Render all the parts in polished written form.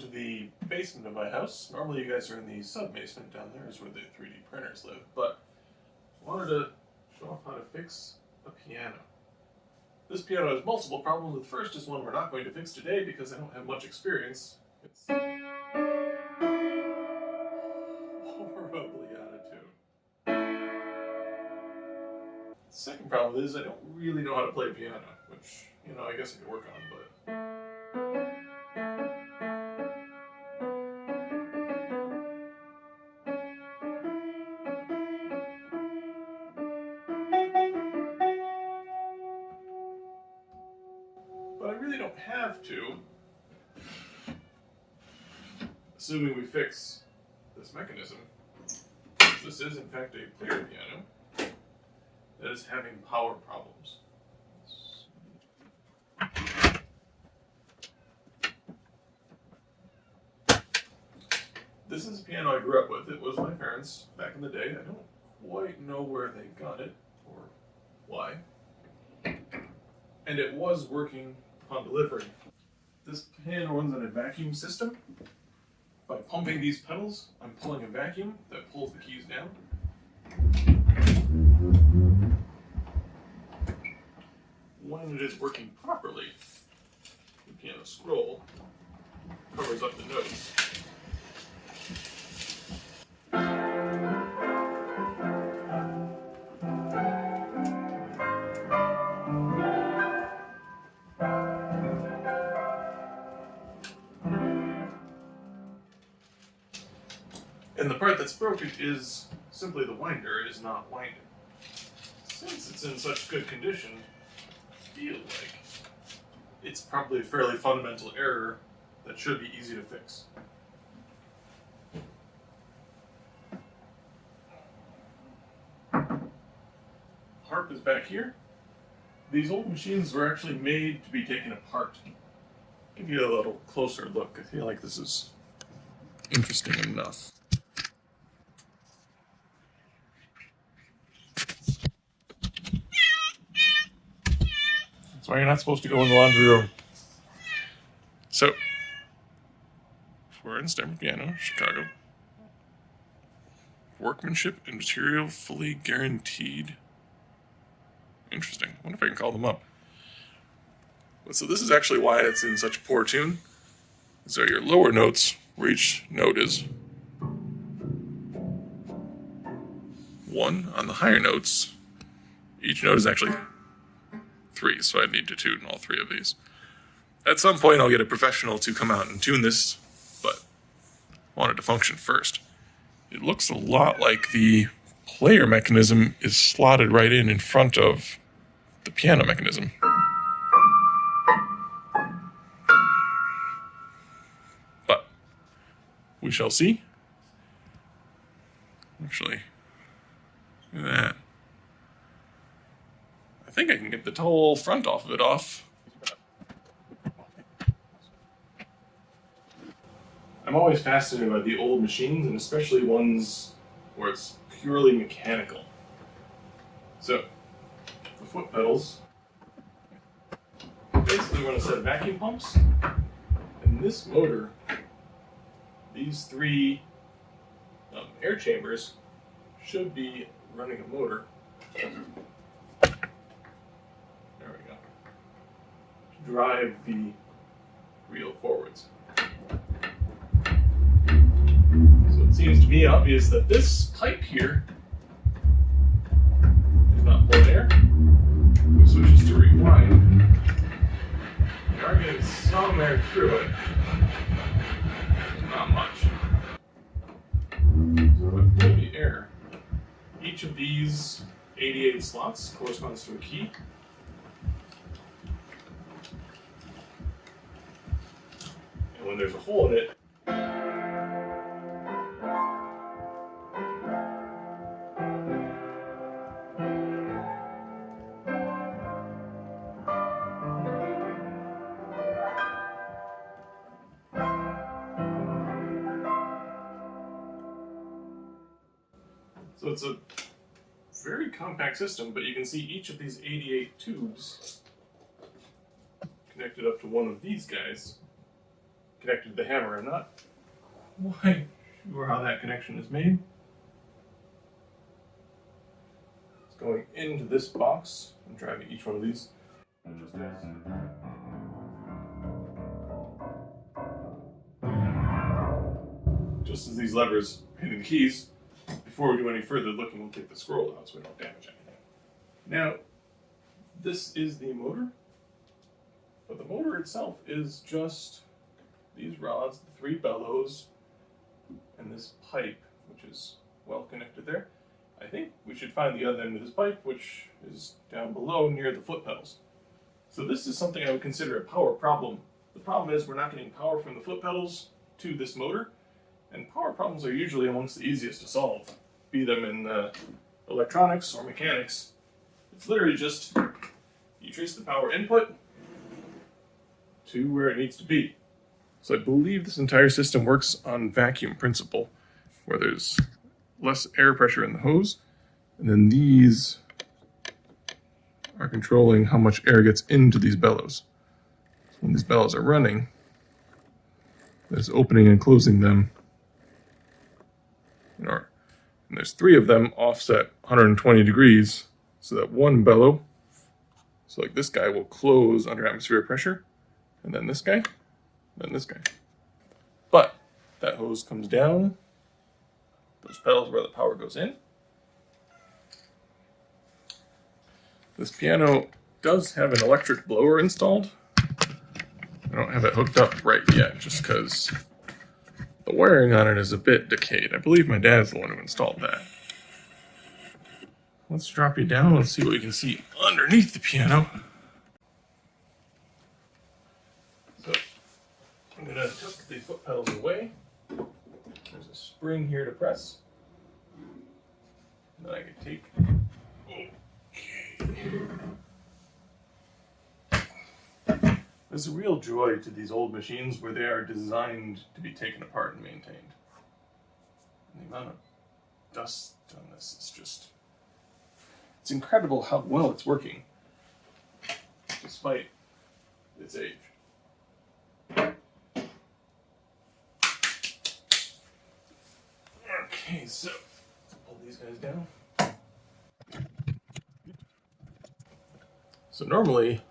to the basement of my house. Normally you guys are in the sub-basement down there is where the 3D printers live, but I wanted to show off how to fix a piano. This piano has multiple problems. The first is one we're not going to fix today because I don't have much experience. It's horribly out of tune. The second problem is I don't really know how to play piano, which, you know, I guess I could work on, but... But I really don't have to, assuming we fix this mechanism. This is, in fact, a player piano that is having power problems. This is a piano I grew up with. It was my parents' back in the day. I don't quite know where they got it or why. And it was working upon delivery. This piano runs on a vacuum system. By pumping these pedals, I'm pulling a vacuum that pulls the keys down. When it is working properly, the piano scroll covers up the notes. And the part that's broken is simply the winder. It is not winding. Since it's in such good condition, I feel like it's probably a fairly fundamental error that should be easy to fix. Harp is back here. These old machines were actually made to be taken apart. I'll give you a little closer look. I feel like this is interesting enough. That's why you're not supposed to go in the laundry room. So, for Instrument Piano, Chicago. Workmanship and material fully guaranteed. Interesting. I wonder if I can call them up. But so this is actually why it's in such poor tune. So your lower notes, where each note is 1 on the higher notes, each note is actually 3, so I need to tune all 3 of these. At some point I'll get a professional to come out and tune this, but I want it to function first. It looks a lot like the player mechanism is slotted right in front of the piano mechanism. But we shall see. Actually, look at that. I think I can get the whole front off of it off. I'm always fascinated by the old machines, and especially ones where it's purely mechanical. So, the foot pedals basically run a set of vacuum pumps, and this motor, these 3 air chambers, should be running a motor. There we go. To drive the reel forwards. So it seems to me obvious that this pipe here is not blowing air. We switch this to rewind. We are getting some air through it. Not much. So with the air, each of these 88 slots corresponds to a key. And when there's a hole in it, so it's a very compact system, but you can see each of these 88 tubes connected up to one of these guys connected to the hammer. I'm not quite sure how that connection is made. It's going into this box. I'm driving each one of these. Just as these levers are hitting the keys, before we do any further looking, we'll take the scroll out so we don't damage anything. Now, this is the motor, but the motor itself is just these rods, the 3 bellows, and this pipe, which is well connected there. I think we should find the other end of this pipe, which is down below near the foot pedals. So this is something I would consider a power problem. The problem is we're not getting power from the foot pedals to this motor, and power problems are usually amongst the easiest to solve, be them in electronics or mechanics. It's literally just you trace the power input to where it needs to be. So I believe this entire system works on vacuum principle, where there's less air pressure in the hose, and then these are controlling how much air gets into these bellows. So when these bellows are running, there's opening and closing them in order. And there's 3 of them offset 120 degrees, so that one bellow, so like this guy, will close under atmospheric pressure, and then this guy, and then this guy. But that hose comes down, those pedals where the power goes in. This piano does have an electric blower installed. I don't have it hooked up right yet, just because the wiring on it is a bit decayed. I believe my dad's the one who installed that. Let's drop you down. Let's see what we can see underneath the piano. So I'm going to tuck the foot pedals away. There's a spring here to press. And then I can take... Okay. There's a real joy to these old machines where they are designed to be taken apart and maintained. And the amount of dust on this is just... It's incredible how well it's working, despite its age. Okay, so pull these guys down. So normally,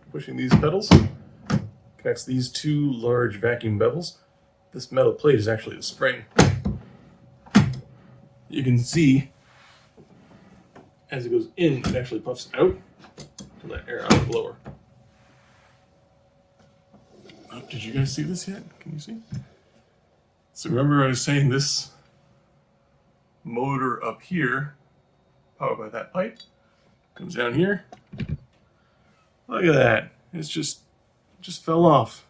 pushing these pedals connects these 2 large vacuum bevels. This metal plate is actually the spring. You can see as it goes in, it actually puffs out to let air out of the blower. Oh, did you guys see this yet? Can you see? So remember I was saying this motor up here, powered by that pipe, comes down here. Look at that. It's just fell off.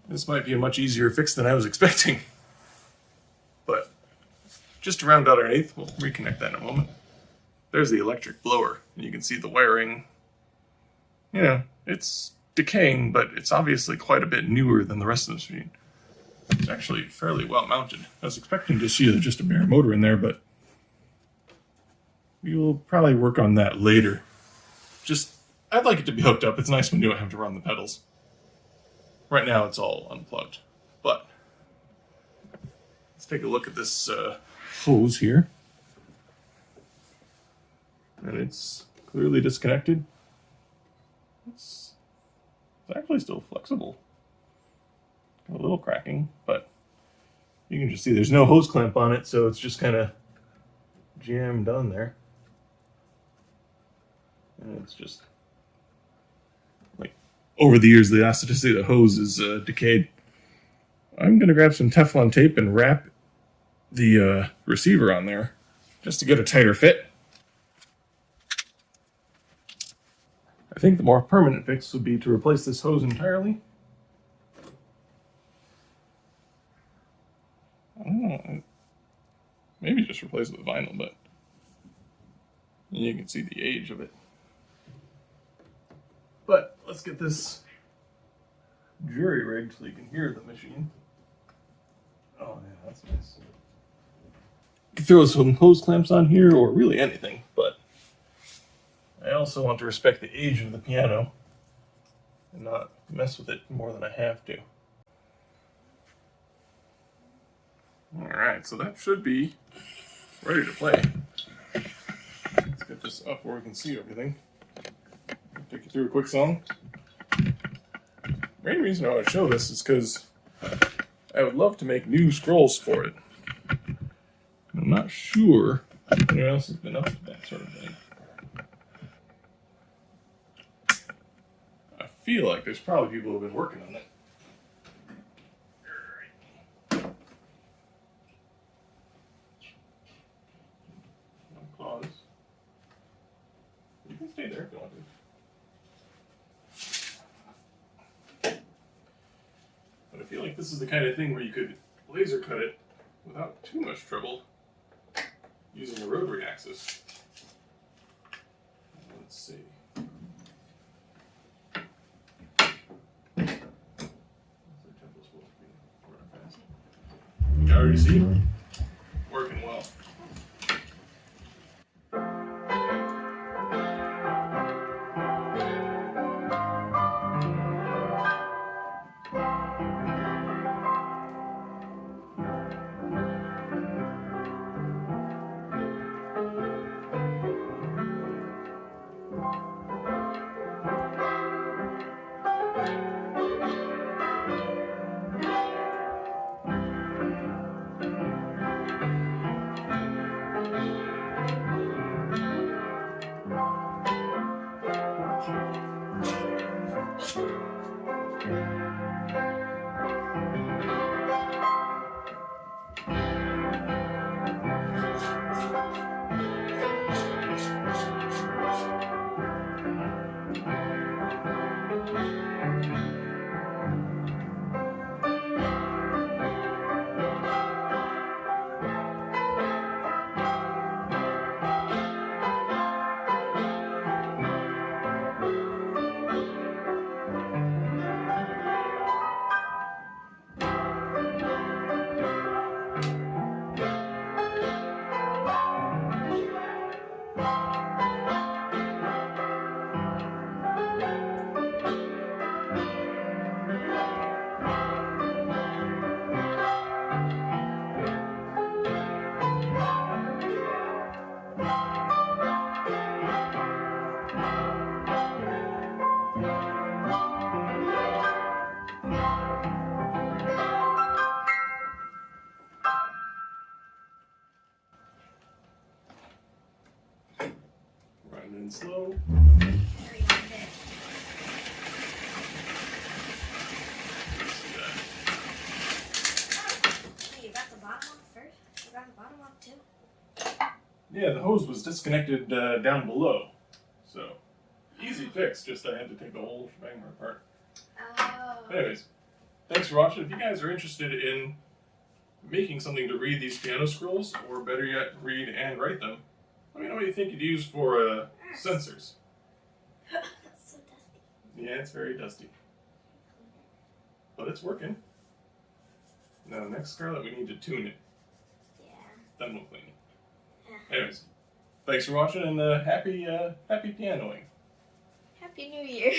This might be a much easier fix than I was expecting. But just to round out our eighth, we'll reconnect that in a moment. There's the electric blower, and you can see the wiring. You know, it's decaying, but it's obviously quite a bit newer than the rest of the machine. It's actually fairly well mounted. I was expecting to see just a bare motor in there, but we will probably work on that later. I'd like it to be hooked up. It's nice when you don't have to run the pedals. Right now it's all unplugged, but let's take a look at this hose here. And it's clearly disconnected. It's actually still flexible. A little cracking, but you can just see there's no hose clamp on it, so it's just kind of jammed on there. And it's just like over the years, the elasticity of the hose is decayed. I'm going to grab some Teflon tape and wrap the receiver on there just to get a tighter fit. I think the more permanent fix would be to replace this hose entirely. I don't know, maybe just replace it with vinyl, but you can see the age of it. But let's get this jury rigged so you can hear the machine. Oh yeah, that's nice. You can throw some hose clamps on here, or really anything, but I also want to respect the age of the piano and not mess with it more than I have to. Alright, so that should be ready to play. Let's get this up where we can see everything. Take you through a quick song. The main reason I want to show this is because I would love to make new scrolls for it. I'm not sure anyone else has been up to that sort of thing. I feel like there's probably people who have been working on it. Pause. You can stay there if you want to. But I feel like this is the kind of thing where you could laser cut it without too much trouble using a rotary axis. Let's see. You already see it? Working well. And slow. You got the bottom off first? You got the bottom off too? Yeah, the hose was disconnected down below. So, easy fix, just I had to take the whole shebang apart. Oh. Anyways, thanks for watching. If you guys are interested in making something to read these piano scrolls, or better yet, read and write them, let me know what you think you'd use for sensors. That's so dusty. Yeah, it's very dusty. But it's working. Now, next, Scarlett, we need to tune it. Yeah. Then we'll clean it. Anyways, thanks for watching, and happy pianoing. Happy New Year.